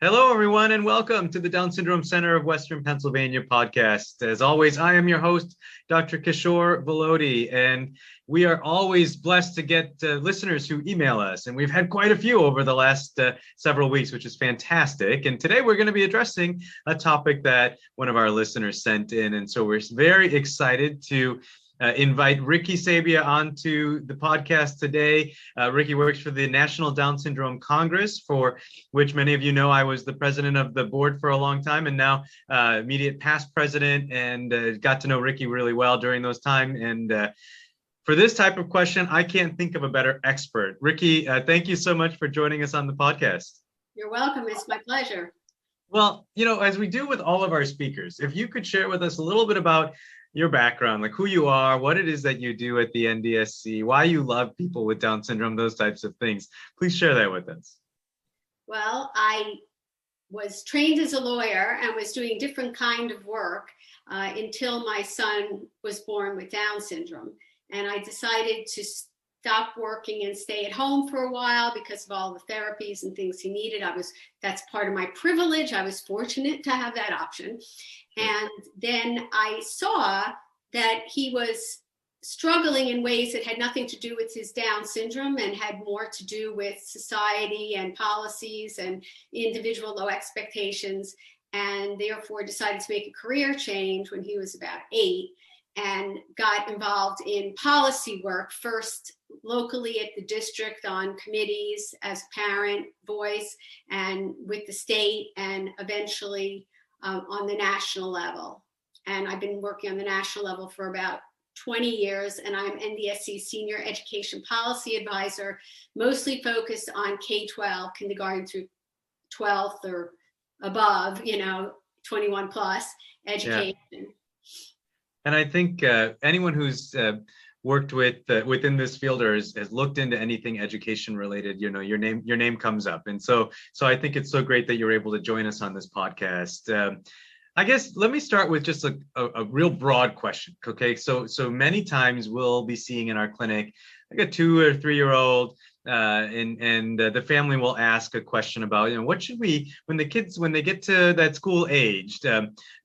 Hello, everyone, and welcome to the Down Syndrome Center of Western Pennsylvania podcast. As always, I am your host, Dr. Kishore Vellody, and we are always blessed to get listeners who email us, and we've had quite a few over the last several weeks, which is fantastic. And today we're going to be addressing a topic that one of our listeners sent in, and so we're very excited to invite Ricki Sabia onto the podcast today. Ricki works for the National Down Syndrome Congress, for which many of you know I was the president of the board for a long time, and now immediate past president, and got to know Ricki really well during those time. And for this type of question, I can't think of a better expert. Ricki, thank you so much for joining us on the podcast. You're welcome. It's my pleasure. Well, as we do with all of our speakers, if you could share with us a little bit about your background, like who you are, what it is that you do at the NDSC, why you love people with Down syndrome, those types of things. Please share that with us. Well, I was trained as a lawyer and was doing different kind of work until my son was born with Down syndrome. And I decided to stop working and stay at home for a while because of all the therapies and things he needed. That's part of my privilege. I was fortunate to have that option. And then I saw that he was struggling in ways that had nothing to do with his Down syndrome and had more to do with society and policies and individual low expectations, and therefore decided to make a career change when he was about 8 and got involved in policy work, first locally at the district on committees as parent voice, and with the state, and eventually on the national level. And I've been working on the national level for about 20 years, and I'm NDSC Senior Education Policy Advisor, mostly focused on K-12, kindergarten through 12th or above, 21 plus education. Yeah. And I think anyone who's worked within this field or has looked into anything education related, your name comes up. And so I think it's so great that you're able to join us on this podcast. I guess let me start with just a real broad question. Okay, so many times we'll be seeing in our clinic like a 2 or 3 year old, and the family will ask a question about, what should we, when they get to that school aged,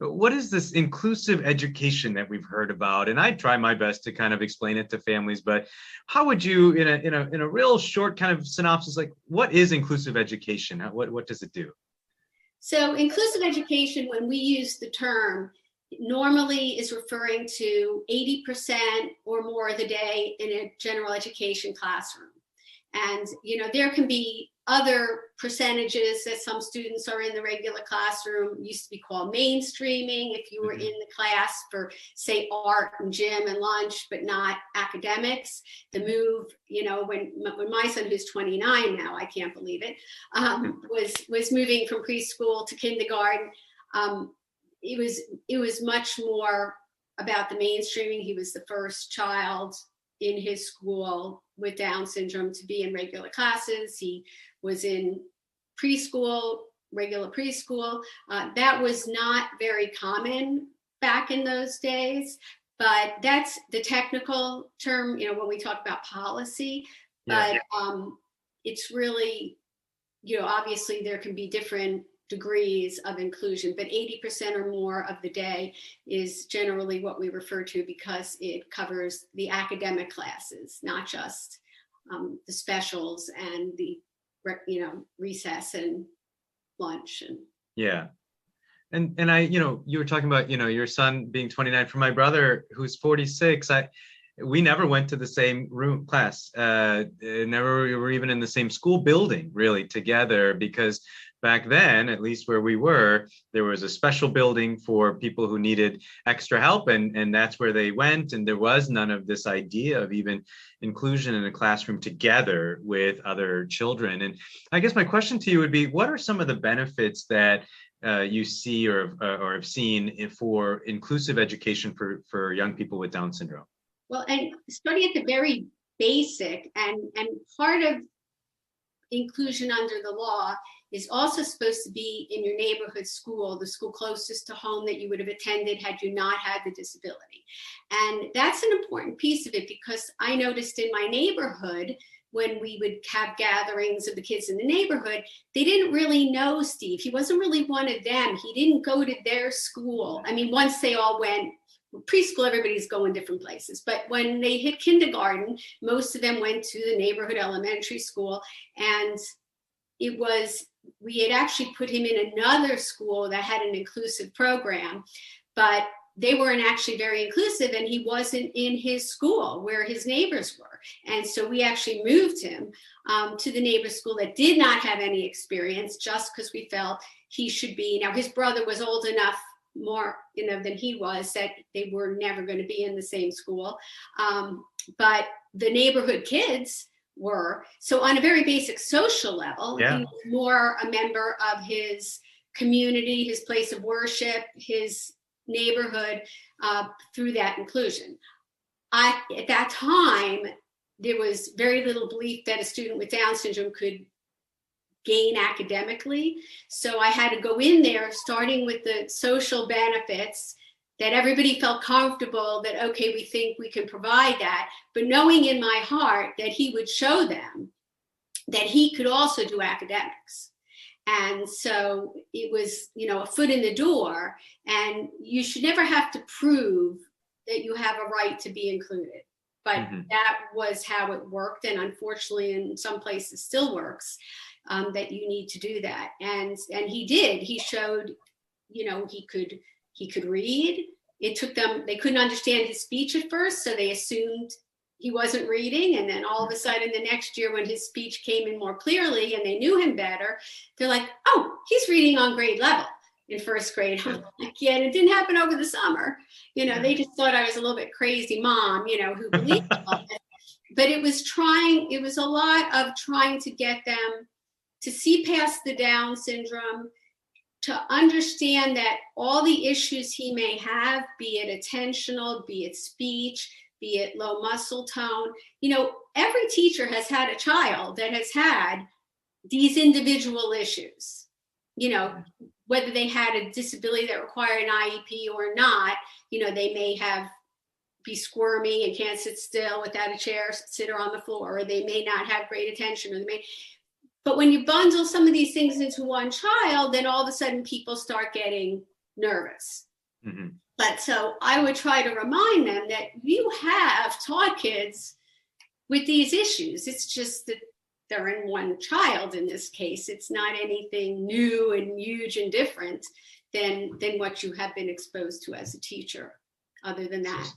what is this inclusive education that we've heard about? And I try my best to kind of explain it to families, but how would you, in a real short kind of synopsis, like what is inclusive education? What does it do? So inclusive education, when we use the term, normally is referring to 80% or more of the day in a general education classroom. And, there can be other percentages that some students are in the regular classroom, used to be called mainstreaming, if you were in the class for, say, art and gym and lunch, but not academics. The move, when my son, who's 29 now, I can't believe it, was moving from preschool to kindergarten, it was much more about the mainstreaming. He was the first child in his school with Down syndrome to be in regular classes. He was in preschool, regular preschool. That was not very common back in those days, but that's the technical term, when we talk about policy. But it's really, obviously there can be different degrees of inclusion, but 80% or more of the day is generally what we refer to, because it covers the academic classes, not just the specials and the recess and lunch. And I, you were talking about, your son being 29. For my brother, who's 46, we never went to the same class, never were even in the same school building really together, because back then, at least where we were, there was a special building for people who needed extra help, and that's where they went. And there was none of this idea of even inclusion in a classroom together with other children. And I guess my question to you would be, what are some of the benefits that you see or have seen for inclusive education for young people with Down syndrome? Well, and starting at the very basic, and part of inclusion under the law is also supposed to be in your neighborhood school, the school closest to home that you would have attended had you not had the disability. And that's an important piece of it, because I noticed in my neighborhood when we would have gatherings of the kids in the neighborhood, they didn't really know Steve. He wasn't really one of them. He didn't go to their school. I mean, once they all went, preschool, everybody's going different places. But when they hit kindergarten, most of them went to the neighborhood elementary school. And we had actually put him in another school that had an inclusive program, but they weren't actually very inclusive, and he wasn't in his school where his neighbors were. And so we actually moved him to the neighbor school that did not have any experience, just because we felt he should be. Now, his brother was old enough more, than he was, that they were never going to be in the same school. But the neighborhood kids were. So on a very basic social level, he was more a member of his community, his place of worship, his neighborhood, through that inclusion. At that time, there was very little belief that a student with Down syndrome could gain academically. So I had to go in there, starting with the social benefits, that everybody felt comfortable that, okay, we think we can provide that, but knowing in my heart that he would show them that he could also do academics. And so it was, a foot in the door, and you should never have to prove that you have a right to be included. But that was how it worked. And unfortunately, in some places still works, that you need to do that. And he did. He showed, he could read. It took them, they couldn't understand his speech at first, so they assumed he wasn't reading. And then all of a sudden, the next year, when his speech came in more clearly and they knew him better, they're like, oh, he's reading on grade level in first grade. I'm like, yeah, and it didn't happen over the summer. They just thought I was a little bit crazy mom, who believed all that. But it was a lot of trying to get them to see past the Down syndrome, to understand that all the issues he may have, be it attentional, be it speech, be it low muscle tone, every teacher has had a child that has had these individual issues, whether they had a disability that required an IEP or not. They may be squirmy and can't sit still without a chair, sit on the floor, or they may not have great attention, but when you bundle some of these things into one child, then all of a sudden people start getting nervous. But so I would try to remind them that you have taught kids with these issues. It's just that they're in one child in this case. It's not anything new and huge and different than what you have been exposed to as a teacher, other than that.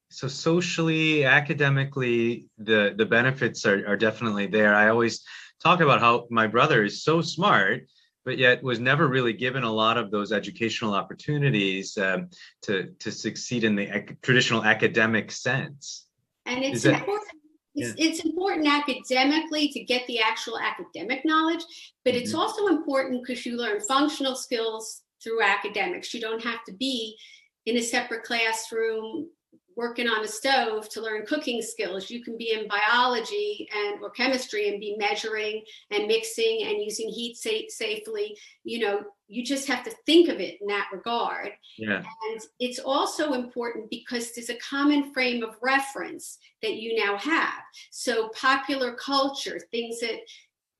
So socially, academically, the benefits are definitely there. I always talk about how my brother is so smart, but yet was never really given a lot of those educational opportunities to succeed in the traditional academic sense. And it's important. It's important academically to get the actual academic knowledge, but it's also important because you learn functional skills through academics. You don't have to be in a separate classroom working on a stove to learn cooking skills. You can be in biology or chemistry and be measuring and mixing and using heat safely. You just have to think of it in that regard. And it's also important because there's a common frame of reference that you now have. So popular culture, things that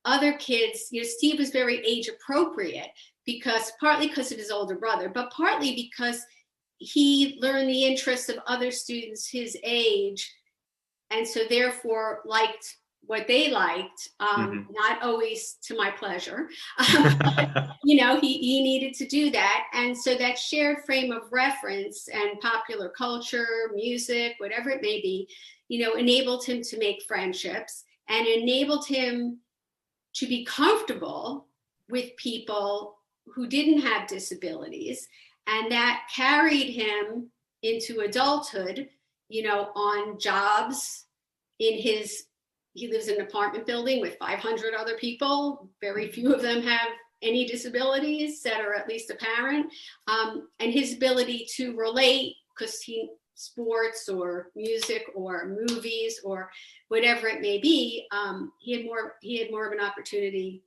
other kids, Steve was very age appropriate, partly because of his older brother, but partly because he learned the interests of other students his age, and so therefore liked what they liked, not always to my pleasure. He needed to do that. And so that shared frame of reference and popular culture, music, whatever it may be, enabled him to make friendships and enabled him to be comfortable with people who didn't have disabilities. And that carried him into adulthood, on jobs he lives in an apartment building with 500 other people. Very few of them have any disabilities that are at least apparent. And his ability to relate, because sports or music or movies or whatever it may be, he had more of an opportunity.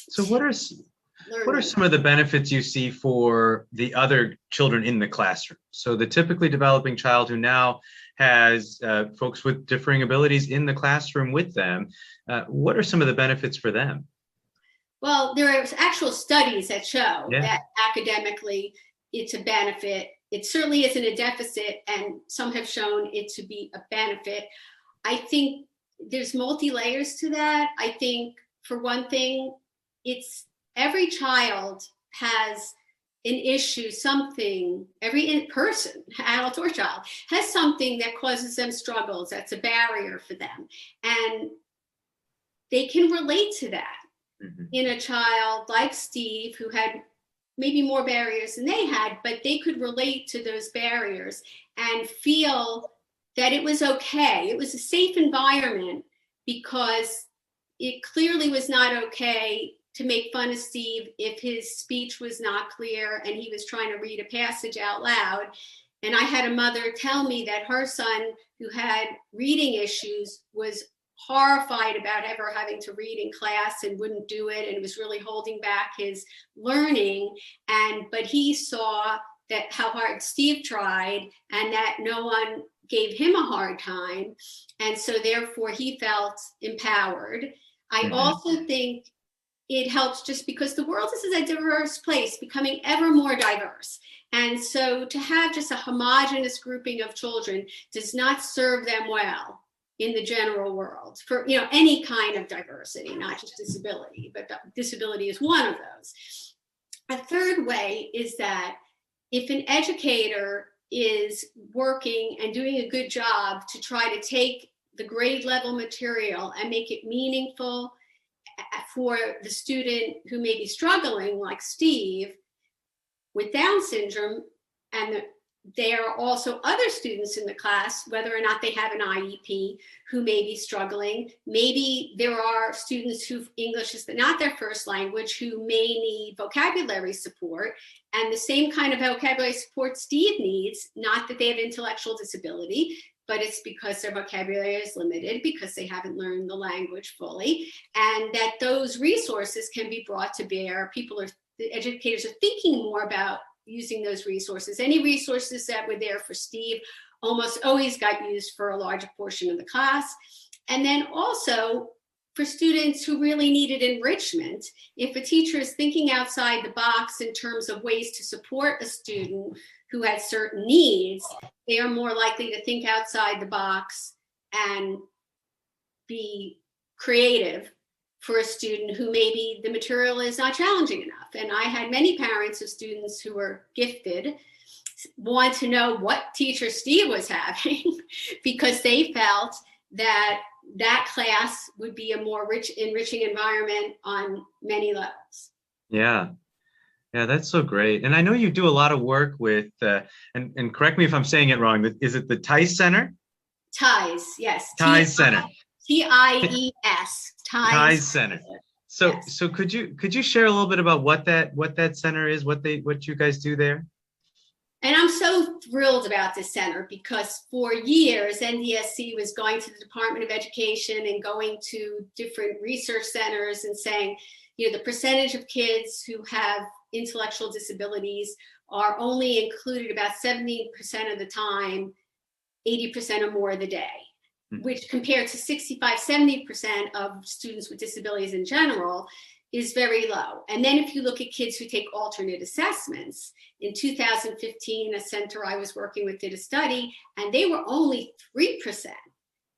So what are some of the benefits you see for the other children in the classroom? So the typically developing child who now has folks with differing abilities in the classroom with them. What are some of the benefits for them? Well, there are actual studies that show Yeah. that academically it's a benefit. It certainly isn't a deficit, and some have shown it to be a benefit. I think there's multi-layers to that. I think, for one thing, it's every child has an issue, something, every person, adult or child, has something that causes them struggles, that's a barrier for them. And they can relate to that. Mm-hmm. In a child like Steve, who had maybe more barriers than they had, but they could relate to those barriers and feel that it was okay. It was a safe environment, because it clearly was not okay to make fun of Steve if his speech was not clear and he was trying to read a passage out loud. And I had a mother tell me that her son, who had reading issues, was horrified about ever having to read in class and wouldn't do it, and it was really holding back his learning. But he saw that how hard Steve tried, and that no one gave him a hard time, and so therefore he felt empowered. I also think it helps just because the world is a diverse place, becoming ever more diverse. And so to have just a homogeneous grouping of children does not serve them well in the general world for any kind of diversity, not just disability, but disability is one of those. A third way is that if an educator is working and doing a good job to try to take the grade level material and make it meaningful for the student who may be struggling, like Steve, with Down syndrome, and there are also other students in the class, whether or not they have an IEP, who may be struggling. Maybe there are students who English is not their first language, who may need vocabulary support, and the same kind of vocabulary support Steve needs, not that they have intellectual disability, but it's because their vocabulary is limited, because they haven't learned the language fully, and that those resources can be brought to bear. The educators are thinking more about using those resources. Any resources that were there for Steve almost always got used for a larger portion of the class. And then also for students who really needed enrichment, if a teacher is thinking outside the box in terms of ways to support a student who has certain needs, they are more likely to think outside the box and be creative for a student who maybe the material is not challenging enough. And I had many parents of students who were gifted want to know what teacher Steve was having because they felt that that class would be a more enriching environment on many levels. Yeah, that's so great. And I know you do a lot of work with, and correct me if I'm saying it wrong, is it the TIES Center? TIES, yes. TIES Center. TIES. TIES Center. So, yes. So could you share a little bit about what that center is, what you guys do there? And I'm so thrilled about this center because for years, NDSC was going to the Department of Education and going to different research centers and saying, the percentage of kids who have intellectual disabilities are only included about 70% of the time, 80% or more of the day, which compared to 65-70% of students with disabilities in general is very low. And then if you look at kids who take alternate assessments, in 2015, a center I was working with did a study, and they were only 3%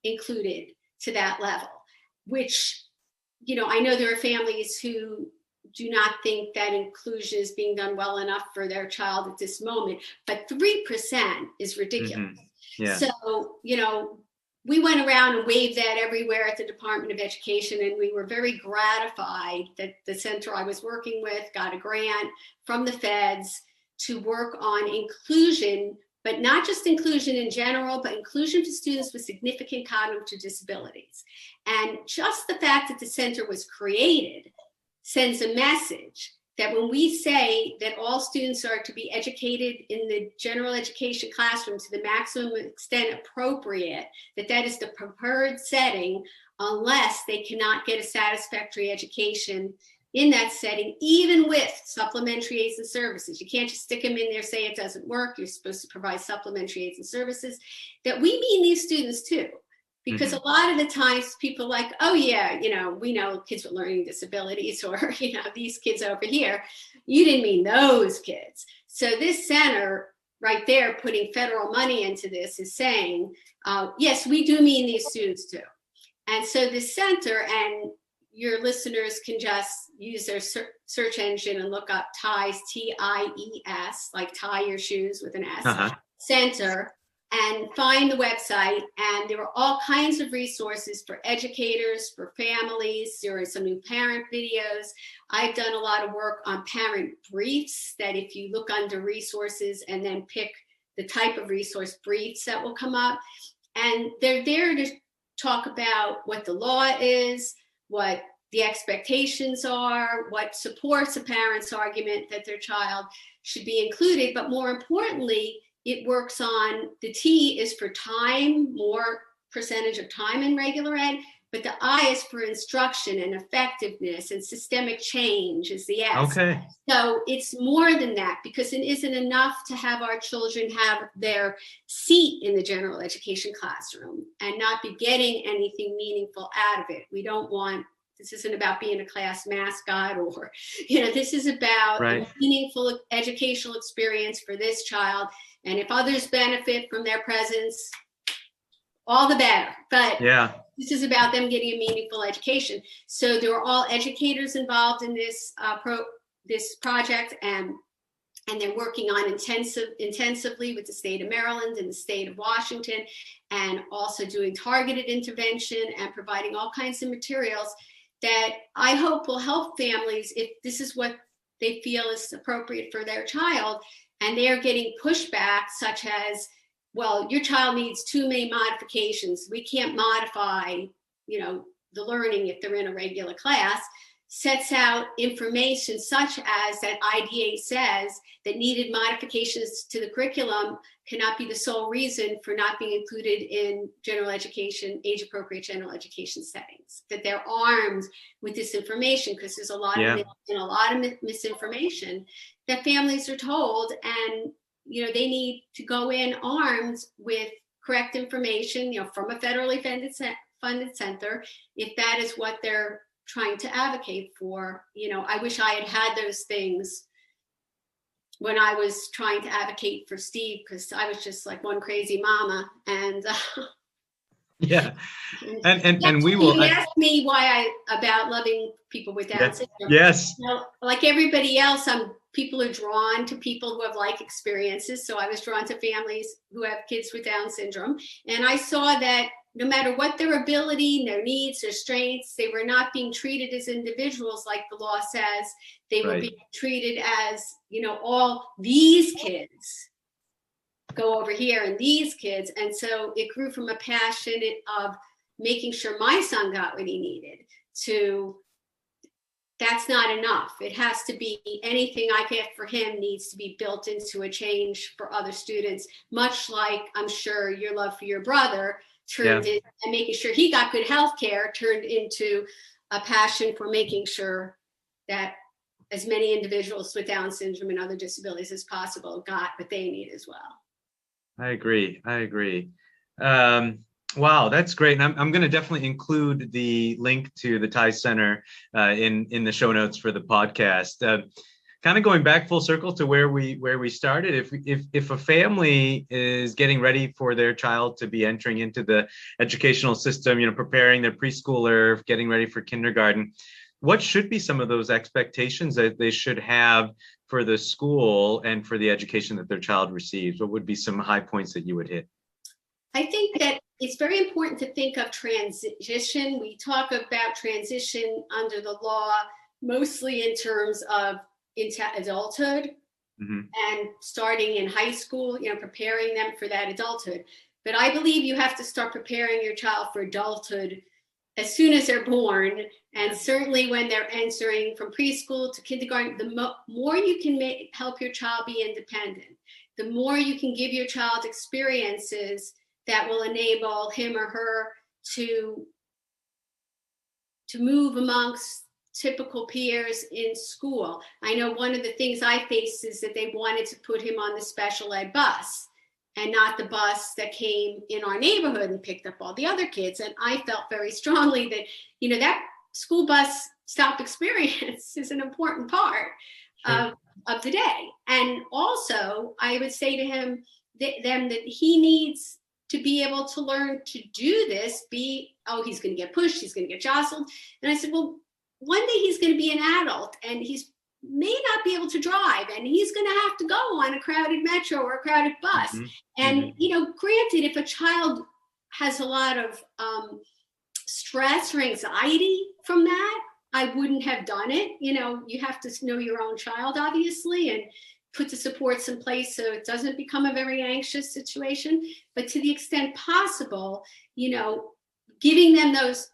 included to that level, which, I know there are families who do not think that inclusion is being done well enough for their child at this moment, but 3% is ridiculous. Yeah. So, we went around and waved that everywhere at the Department of Education, and we were very gratified that the center I was working with got a grant from the feds to work on inclusion, but not just inclusion in general, but inclusion for students with significant cognitive disabilities. And just the fact that the center was created sends a message that when we say that all students are to be educated in the general education classroom to the maximum extent appropriate, that is the preferred setting unless they cannot get a satisfactory education in that setting, even with supplementary aids and services. You can't just stick them in there, say it doesn't work. You're supposed to provide supplementary aids and services, that we mean these students too. Because a lot of the times people are like, oh yeah, we know kids with learning disabilities, or, these kids over here. You didn't mean those kids. So this center right there, putting federal money into this, is saying, yes, we do mean these students too. And so the center, and your listeners can just use their search engine and look up TIES, TIES, like tie your shoes with an S, center, and find the website. And there are all kinds of resources for educators, for families. There are some new parent videos. I've done a lot of work on parent briefs, that if you look under resources and then pick the type of resource, briefs that will come up. And they're there to talk about what the law is, what the expectations are, what supports a parent's argument that their child should be included. But more importantly, it works on, the T is for time, more percentage of time in regular ed, but the I is for instruction and effectiveness, and systemic change is the S. Okay. So it's more than that, because it isn't enough to have our children have their seat in the general education classroom and not be getting anything meaningful out of it. We don't want, this isn't about being a class mascot, or, this is about a meaningful educational experience for this child. And if others benefit from their presence, all the better. But this is about them getting a meaningful education. So there are all educators involved in this this project, and they're working on intensively with the state of Maryland and the state of Washington, and also doing targeted intervention and providing all kinds of materials that I hope will help families if this is what they feel is appropriate for their child, and they're getting pushback such as, well, your child needs too many modifications. We can't modify, the learning if they're in a regular class. Sets out information such as that IDA says that needed modifications to the curriculum cannot be the sole reason for not being included in general education, age-appropriate general education settings. That they're armed with this information, because there's a lot of misinformation that families are told, and they need to go in armed with correct information, from a federally funded center, if that is what they're trying to advocate for. I wish I had those things when I was trying to advocate for Steve, because I was just like one crazy mama. And and we will. You asked me about loving people with Down syndrome. Yes. Like everybody else, people are drawn to people who have like experiences. So I was drawn to families who have kids with Down syndrome, and I saw that no matter what their ability, their needs, their strengths, they were not being treated as individuals like the law says. They were being treated as, all these kids go over here and these kids. And so it grew from a passion of making sure my son got what he needed to, that's not enough. It has to be, anything I get for him needs to be built into a change for other students, much like I'm sure your love for your brother turned in, and making sure he got good health care turned into a passion for making sure that as many individuals with Down syndrome and other disabilities as possible got what they need as well. I agree. Wow, that's great. And I'm going to definitely include the link to the TIES Center in the show notes for the podcast. Kind of going back full circle to where we started. If a family is getting ready for their child to be entering into the educational system, preparing their preschooler, getting ready for kindergarten, what should be some of those expectations that they should have for the school and for the education that their child receives? What would be some high points that you would hit? I think that it's very important to think of transition. We talk about transition under the law mostly in terms of into adulthood, and starting in high school, preparing them for that adulthood. But I believe you have to start preparing your child for adulthood as soon as they're born, and certainly when they're entering from preschool to kindergarten. The more you can help your child be independent, the more you can give your child experiences that will enable him or her to move amongst typical peers in school. I know one of the things I faced is that they wanted to put him on the special ed bus and not the bus that came in our neighborhood and picked up all the other kids. And I felt very strongly that, that school bus stop experience is an important part of the day. And also, I would say to him, that he needs to be able to learn to do this, he's going to get pushed, he's going to get jostled. And I said, well, one day he's going to be an adult and he's may not be able to drive and he's going to have to go on a crowded metro or a crowded bus. And, granted, if a child has a lot of stress or anxiety from that, I wouldn't have done it. You have to know your own child, obviously, and put the supports in place so it doesn't become a very anxious situation. But to the extent possible, giving them those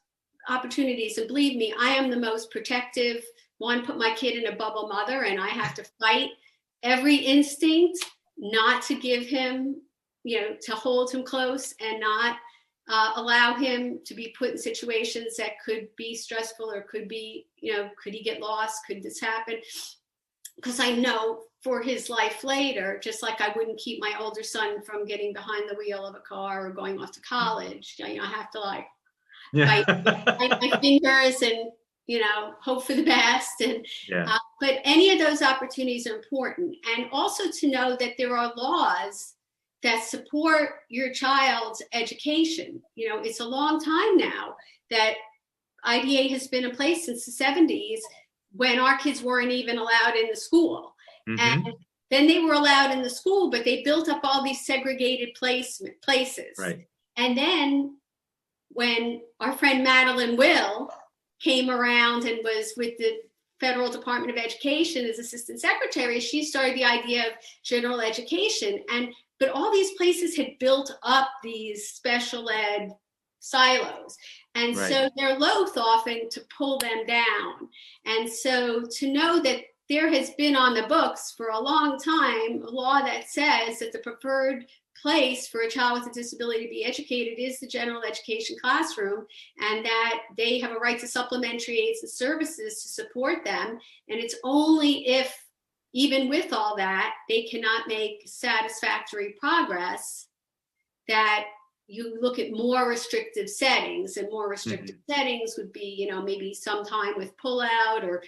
opportunities. And believe me, I am the most protective one, put my kid in a bubble mother, and I have to fight every instinct not to give him, to hold him close and not allow him to be put in situations that could be stressful or could be, could he get lost? Could this happen? Because I know for his life later, just like I wouldn't keep my older son from getting behind the wheel of a car or going off to college. I have to bite my fingers and, hope for the best. And but any of those opportunities are important. And also to know that there are laws that support your child's education. It's a long time now that IDA has been in place since the 70s when our kids weren't even allowed in the school. And then they were allowed in the school, but they built up all these segregated places. Right. And then when our friend Madeline Will came around and was with the Federal Department of Education as assistant secretary, she started the idea of general education. But all these places had built up these special ed silos. And so they're loath often to pull them down. And so to know that there has been on the books for a long time a law that says that the preferred place for a child with a disability to be educated is the general education classroom, and that they have a right to supplementary aids and services to support them. And it's only if, even with all that, they cannot make satisfactory progress, that you look at more restrictive settings. And more restrictive settings would be, maybe some time with pullout or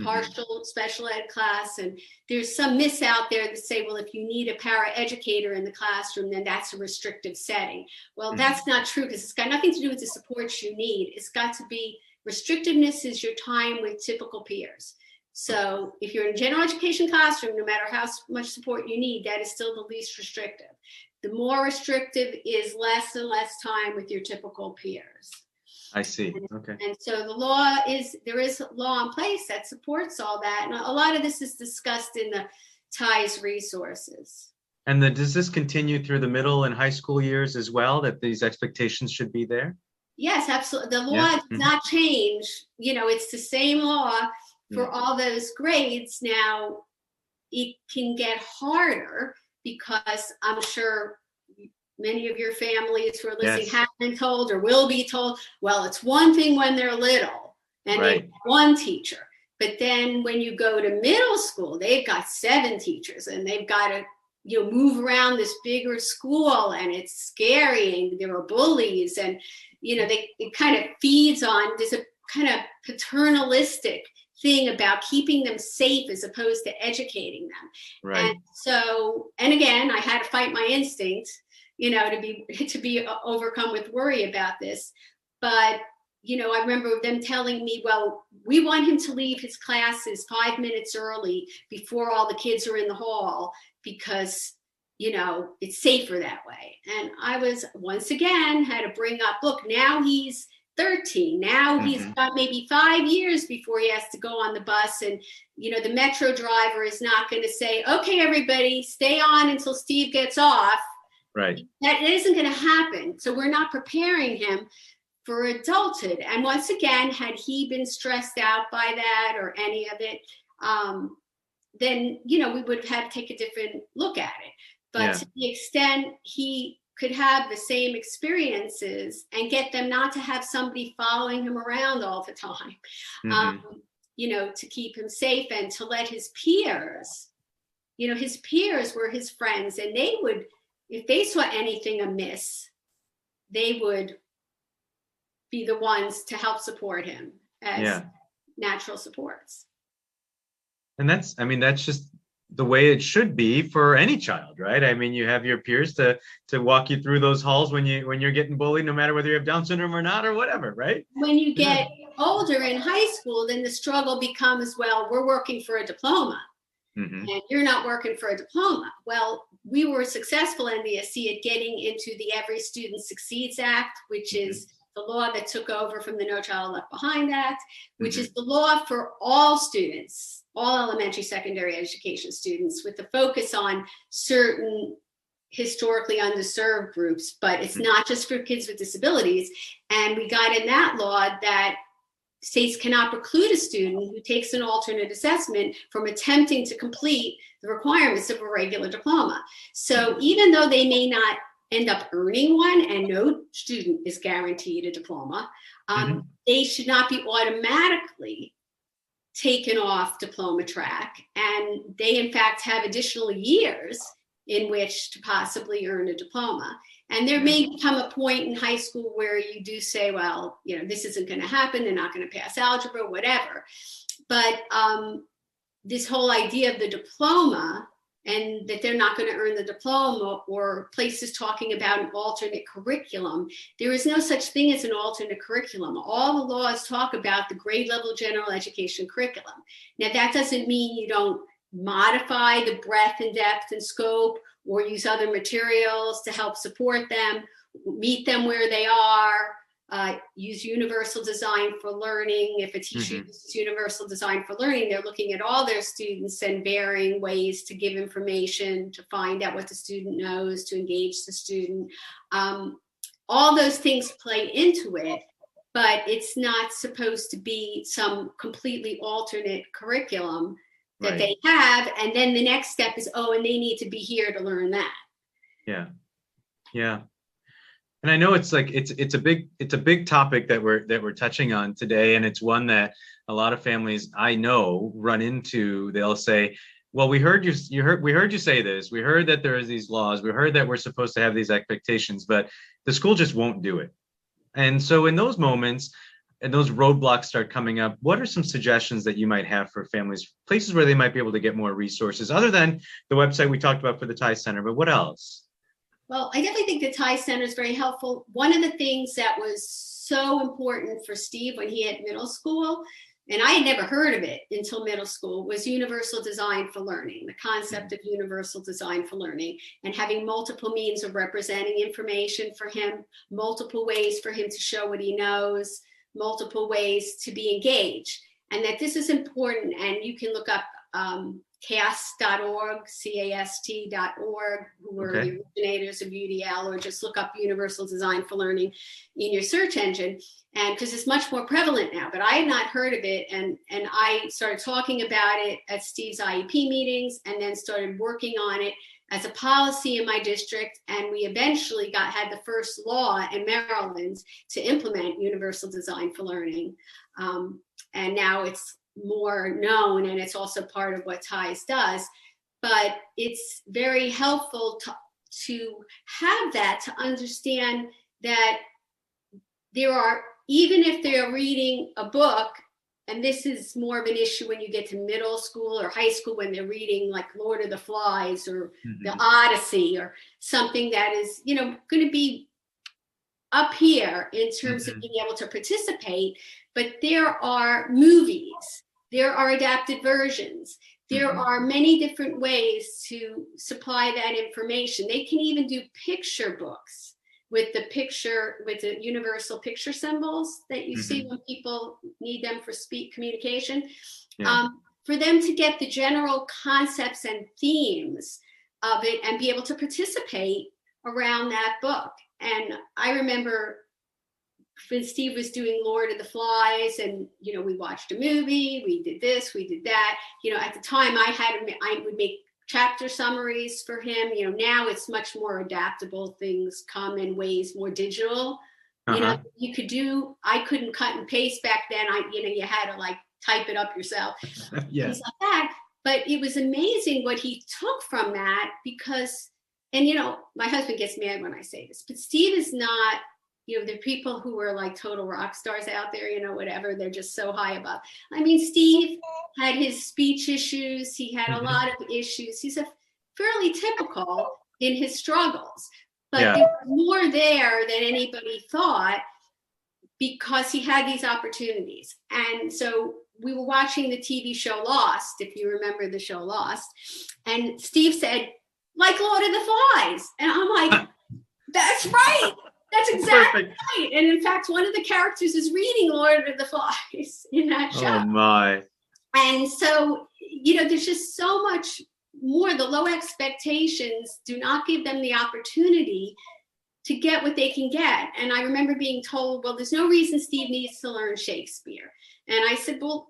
partial special ed class. And there's some myths out there that say, well, if you need a paraeducator in the classroom, then that's a restrictive setting. Well, that's not true, because it's got nothing to do with the supports you need. It's got to be, restrictiveness is your time with typical peers. So if you're in a general education classroom, no matter how much support you need, that is still the least restrictive. The more restrictive is less and less time with your typical peers. I see. Okay. And so there is law in place that supports all that. And a lot of this is discussed in the TIES resources. And does this continue through the middle and high school years as well, that these expectations should be there? Yes, absolutely. The law does not change. It's the same law for all those grades. Now, it can get harder, because I'm sure many of your families who are listening have been told or will be told, well, it's one thing when they're little and they have one teacher. But then when you go to middle school, they've got 7 teachers and they've got to move around this bigger school, and it's scary, and there are bullies, and it kind of feeds on, there's a kind of paternalistic thing about keeping them safe as opposed to educating them. Right. And so, and again, I had to fight my instincts, to be overcome with worry about this. But, I remember them telling me, well, we want him to leave his classes 5 minutes early before all the kids are in the hall, because, it's safer that way. And I was, once again, had to bring up, look, now he's 13. Now he's got maybe 5 years before he has to go on the bus. And, the metro driver is not going to say, okay, everybody, stay on until Steve gets off. Right. That isn't going to happen. So we're not preparing him for adulthood. And once again, had he been stressed out by that or any of it, then, we would have had to take a different look at it. But to the extent he could have the same experiences and get them not to have somebody following him around all the time. to keep him safe and to let his peers, his peers were his friends, and they would, if they saw anything amiss, they would be the ones to help support him as natural supports. And that's just the way it should be for any child, right? I mean, you have your peers to walk you through those halls when you're getting bullied, no matter whether you have Down syndrome or not, or whatever, right? When you get older in high school, then the struggle becomes, well, we're working for a diploma, and you're not working for a diploma. Well, we were successful in NDSC at getting into the Every Student Succeeds Act, which is the law that took over from the No Child Left Behind Act, which is the law for all students, all elementary, secondary education students, with the focus on certain historically underserved groups, but it's not just for kids with disabilities. And we got in that law that states cannot preclude a student who takes an alternate assessment from attempting to complete the requirements of a regular diploma. So even though they may not end up earning one, and no student is guaranteed a diploma, they should not be automatically taken off diploma track. And they, in fact, have additional years in which to possibly earn a diploma. And there may come a point in high school where you do say, well, this isn't going to happen. They're not going to pass algebra, whatever. But this whole idea of the diploma, and that they're not going to earn the diploma, or places talking about an alternate curriculum. There is no such thing as an alternate curriculum. All the laws talk about the grade level general education curriculum. Now, that doesn't mean you don't modify the breadth and depth and scope, or use other materials to help support them, meet them where they are, use universal design for learning. If a teacher uses universal design for learning, they're looking at all their students and varying ways to give information, to find out what the student knows, to engage the student. All those things play into it, but it's not supposed to be some completely alternate curriculum that they have. And then the next step is, and they need to be here to learn that. Yeah. And I know it's a big topic that we're touching on today, and it's one that a lot of families I know run into. They'll say, "Well, we heard you say this. We heard that there is these laws. We heard that we're supposed to have these expectations, but the school just won't do it." And so, in those moments, and those roadblocks start coming up, what are some suggestions that you might have for families, places where they might be able to get more resources, other than the website we talked about for the TIE Center? But what else? Well, I definitely think the TIE Center is very helpful. One of the things that was so important for Steve when he had middle school, and I had never heard of it until middle school, was universal design for learning, the concept of universal design for learning, and having multiple means of representing information for him, multiple ways for him to show what he knows, multiple ways to be engaged. And that this is important. And you can look up CAST.org, CAST.org, who were the originators of UDL, or just look up Universal Design for Learning in your search engine. And because it's much more prevalent now, but I had not heard of it. And I started talking about it at Steve's IEP meetings, and then started working on it as a policy in my district. And we eventually had the first law in Maryland to implement Universal Design for Learning. And now it's more known, and it's also part of what TIES does. But it's very helpful to have that, to understand that there are, even if they're reading a book, and this is more of an issue when you get to middle school or high school, when they're reading like Lord of the Flies or the Odyssey, or something that is, going to be up here in terms of being able to participate. But there are movies, there are adapted versions, there are many different ways to supply that information. They can even do picture books with the universal picture symbols that you see when people need them for communication, for them to get the general concepts and themes of it and be able to participate around that book. And I remember when Steve was doing Lord of the Flies, and we watched a movie, we did this, we did that. At the time, I would make chapter summaries for him. Now it's much more adaptable. Things come in ways more digital. I couldn't cut and paste back then. You had to type it up yourself. Yeah. Things like that. But it was amazing what he took from that because, and my husband gets mad when I say this, but Steve is not, there are people who are like total rock stars out there, whatever, they're just so high above. I mean, Steve had his speech issues. He had a lot of issues. He's a fairly typical in his struggles, but there was more there than anybody thought because he had these opportunities. And so we were watching the TV show Lost, if you remember the show Lost, and Steve said, like Lord of the Flies. And I'm like, that's right. That's exactly right. And in fact, one of the characters is reading Lord of the Flies in that show. Oh my. And so, there's just so much more. The low expectations do not give them the opportunity to get what they can get. And I remember being told, well, there's no reason Steve needs to learn Shakespeare. And I said, well,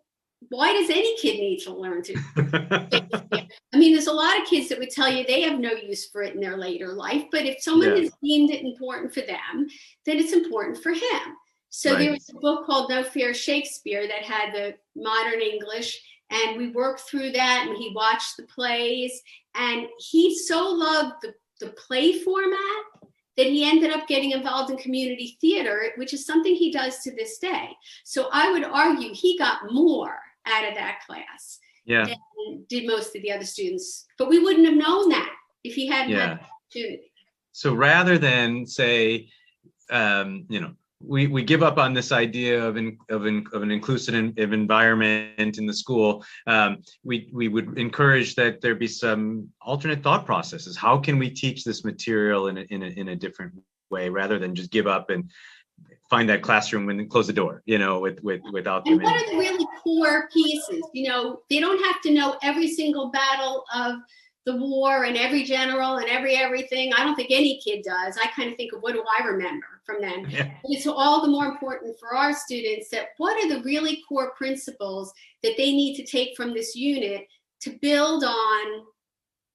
why does any kid need to learn to Shakespeare? I mean, there's a lot of kids that would tell you they have no use for it in their later life, but if someone has deemed it important for them, then it's important for him. So there was a book called No Fear Shakespeare that had the modern English, and we worked through that, and he watched the plays, and he so loved the play format that he ended up getting involved in community theater, which is something he does to this day. So I would argue he got more out of that class than did most of the other students. But we wouldn't have known that if he hadn't had the opportunity. So rather than say, we give up on this idea of an inclusive environment in the school, we would encourage that there be some alternate thought processes. How can we teach this material in a different way rather than just give up and find that classroom and close the door, without them. And what are the really core pieces? They don't have to know every single battle of the war and every general and everything. I don't think any kid does. I kind of think of what do I remember from them. Yeah. But it's all the more important for our students that what are the really core principles that they need to take from this unit to build on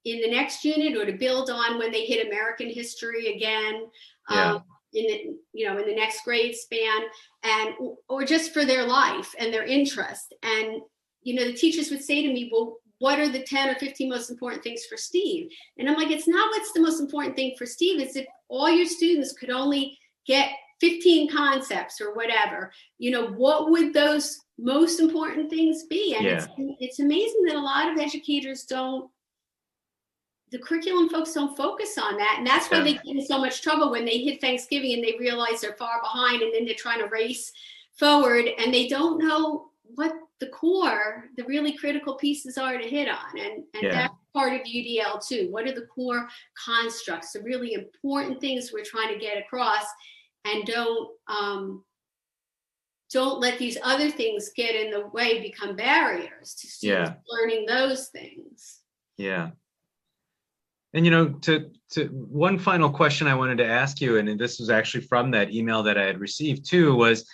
in the next unit or to build on when they hit American history again. In the next grade span, and or just for their life and their interest. And the teachers would say to me, well, what are the 10 or 15 most important things for Steve? And I'm like, it's not what's the most important thing for Steve. It's if all your students could only get 15 concepts or whatever, what would those most important things be? And it's amazing that a lot of educators the curriculum folks don't focus on that. And that's why they get in so much trouble when they hit Thanksgiving and they realize they're far behind, and then they're trying to race forward and they don't know what the core, the really critical pieces are to hit on. And that's part of UDL too. What are the core constructs, the really important things we're trying to get across, and don't let these other things get in the way, become barriers to students learning those things. Yeah. And to one final question I wanted to ask you, and this was actually from that email that I had received too, was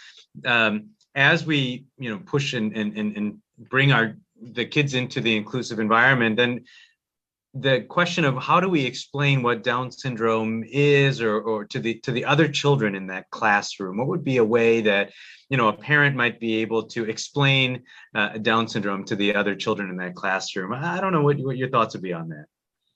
as we push and bring the kids into the inclusive environment, then the question of how do we explain what Down syndrome is or to the other children in that classroom? What would be a way that a parent might be able to explain Down syndrome to the other children in that classroom? I don't know what your thoughts would be on that.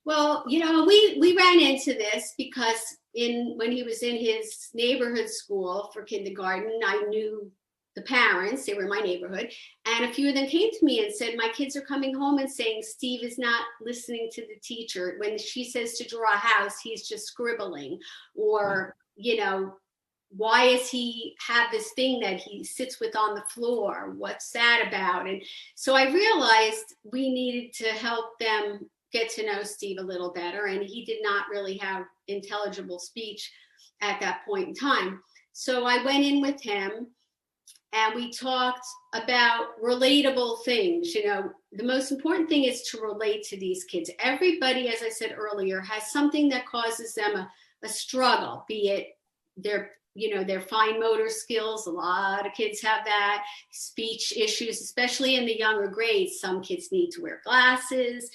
Well, we ran into this because when he was in his neighborhood school for kindergarten, I knew the parents, they were in my neighborhood, and a few of them came to me and said, my kids are coming home and saying, Steve is not listening to the teacher. When she says to draw a house, he's just scribbling, or, why does he have this thing that he sits with on the floor? What's that about? And so I realized we needed to help them get to know Steve a little better. And he did not really have intelligible speech at that point in time. So I went in with him and we talked about relatable things. The most important thing is to relate to these kids. Everybody, as I said earlier, has something that causes them a struggle, be it their fine motor skills. A lot of kids have that. Speech issues, especially in the younger grades. Some kids need to wear glasses,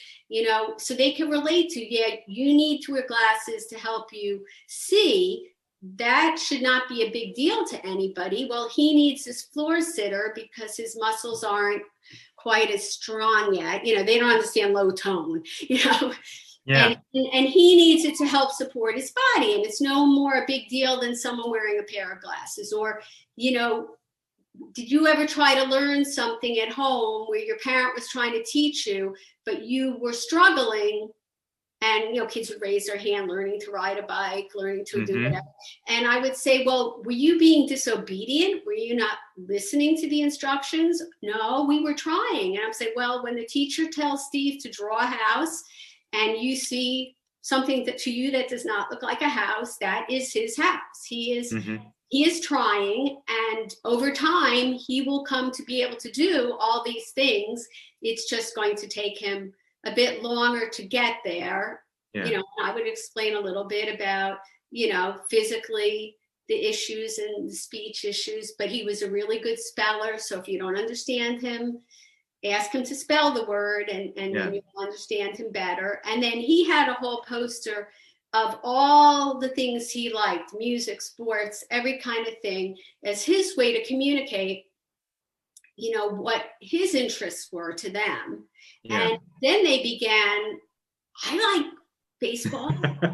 so they can relate to, you need to wear glasses to help you see, that should not be a big deal to anybody. Well, he needs his floor sitter because his muscles aren't quite as strong yet. You know, they don't understand low tone, you know. Yeah. And he needs it to help support his body. And it's no more a big deal than someone wearing a pair of glasses. Or, you know, did you ever try to learn something at home where your parent was trying to teach you, but you were struggling? And, you know, kids would raise their hand, learning to ride a bike, learning to do whatever. And I would say, well, were you being disobedient? Were you not listening to the instructions? No, we were trying. And I'm saying, well, when the teacher tells Steve to draw a house and you see something that to you that does not look like a house, that is his house. He is trying, and over time, he will come to be able to do all these things. It's just going to take him a bit longer to get there. Yeah. You know, I would explain a little bit about, you know, physically the issues and the speech issues, but he was a really good speller. So if you don't understand him, ask him to spell the word, and then you'll understand him better. And then he had a whole poster of all the things he liked, music, sports, every kind of thing, as his way to communicate, you know, what his interests were to them. Yeah. And then they began, I like baseball.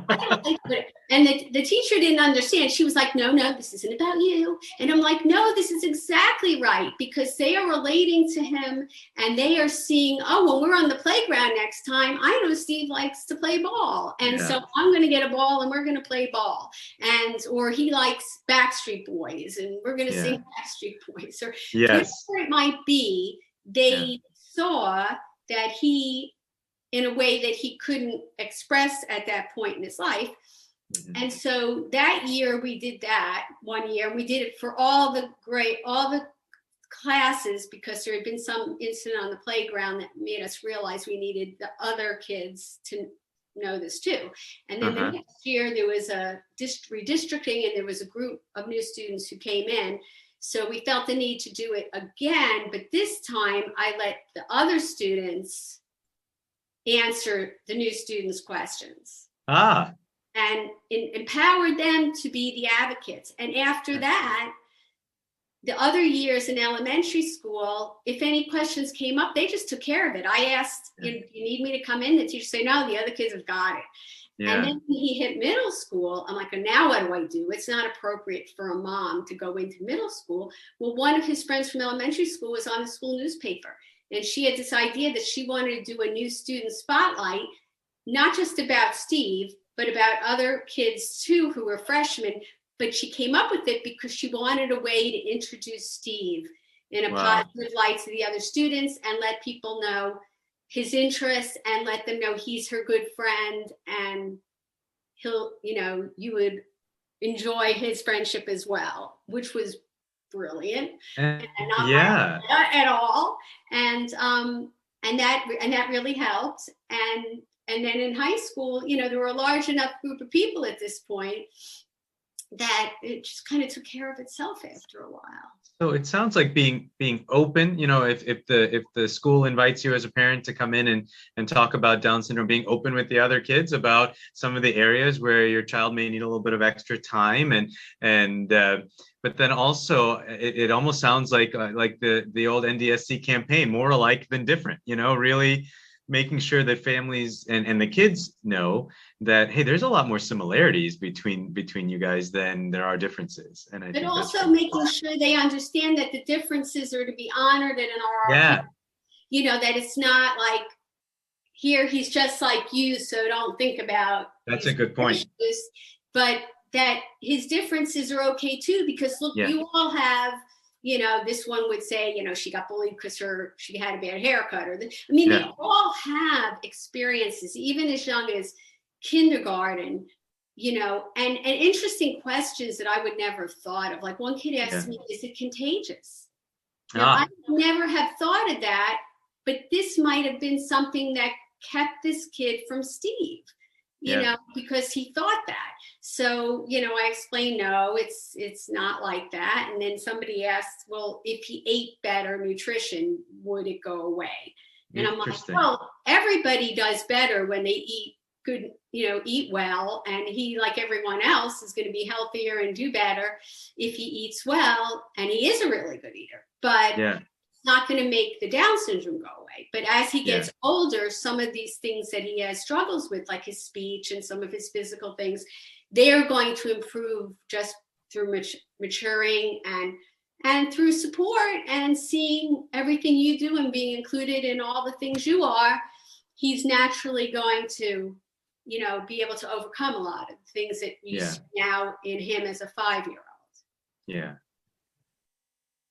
I don't like it. And the teacher didn't understand. She was like, no, this isn't about you. And I'm like, no, this is exactly right, because they are relating to him and they are seeing, oh, when we're on the playground next time, I know Steve likes to play ball. And so I'm going to get a ball and we're going to play ball. And, or he likes Backstreet Boys and we're going to sing Backstreet Boys, or whatever it might be. They saw that he, in a way that he couldn't express at that point in his life. And so that year we did that one year. We did it for all the classes, because there had been some incident on the playground that made us realize we needed the other kids to know this too. And then the next year there was a redistricting, and there was a group of new students who came in. So we felt the need to do it again, but this time I let the other students answer the new students' questions. And empowered them to be the advocates. And after that, the other years in elementary school, if any questions came up, they just took care of it. I asked, you need me to come in? The teacher said, no, the other kids have got it. And then when he hit middle school, I'm like, now what do I do? It's not appropriate for a mom to go into middle school. Well, one of his friends from elementary school was on the school newspaper. And she had this idea that she wanted to do a new student spotlight, not just about Steve, but about other kids too who were freshmen. But she came up with it because she wanted a way to introduce Steve in a positive light to the other students and let people know his interests and let them know he's her good friend and he'll, you know, you would enjoy his friendship as well, which was brilliant. And not at all. And that really helped. And then in high school, you know, there were a large enough group of people at this point that it just kind of took care of itself after a while. So it sounds like being open, you know, if the school invites you as a parent to come in and talk about Down syndrome, being open with the other kids about some of the areas where your child may need a little bit of extra time, and but then also it almost sounds like the old NDSC campaign, more alike than different, you know, really making sure that families and the kids know that, hey, there's a lot more similarities between you guys than there are differences. And I think also making sure they understand that the differences are to be honored and are, you know, that it's not like, here he's just like you, so don't think about. That's a good point. Issues, but that his differences are okay too, because look, you all have, you know, this one would say, you know, she got bullied because she had a bad haircut, or they all have experiences, even as young as kindergarten, you know, and interesting questions that I would never have thought of. Like one kid asked me, is it contagious? Now, I never have thought of that, but this might have been something that kept this kid from Steve, you know, because he thought that. So, you know, I explained, no, it's not like that. And then somebody asked, well, if he ate better nutrition, would it go away? And I'm like, well, everybody does better when they eat could, eat well, and he, like everyone else, is going to be healthier and do better if he eats well, and he is a really good eater. But Yeah. it's not going to make the Down syndrome go away. But as he gets Yeah. older, some of these things that he has struggles with, like his speech and some of his physical things, they are going to improve just through maturing and through support and seeing everything you do and being included in all the things you are. He's naturally going to, be able to overcome a lot of things that you see now in him as a 5-year-old. Yeah.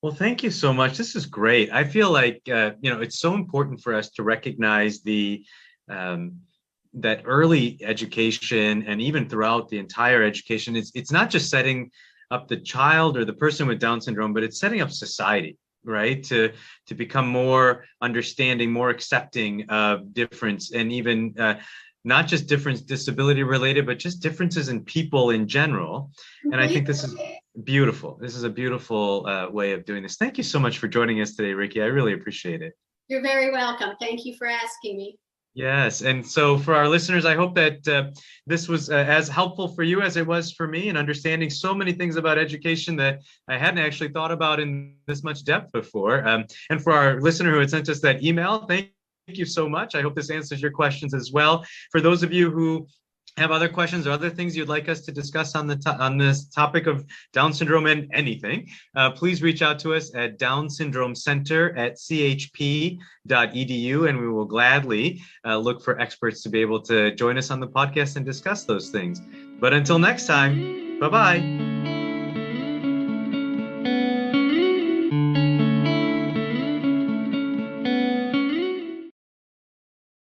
Well, thank you so much. This is great. I feel like, it's so important for us to recognize that early education, and even throughout the entire education, it's not just setting up the child or the person with Down syndrome, but it's setting up society, right? To become more understanding, more accepting of difference, and even not just difference disability related, but just differences in people in general. And I think this is beautiful. This is a beautiful way of doing this. Thank you so much for joining us today, Ricki. I really appreciate it. You're very welcome. Thank you for asking me. Yes. And so for our listeners, I hope that this was as helpful for you as it was for me in understanding so many things about education that I hadn't actually thought about in this much depth before. And for our listener who had sent us that email, thank you so much. I hope this answers your questions as well. For those of you who have other questions or other things you'd like us to discuss on this topic of Down syndrome and anything, please reach out to us at downsyndromecenter@chp.edu, and we will gladly look for experts to be able to join us on the podcast and discuss those things. But until next time, bye-bye.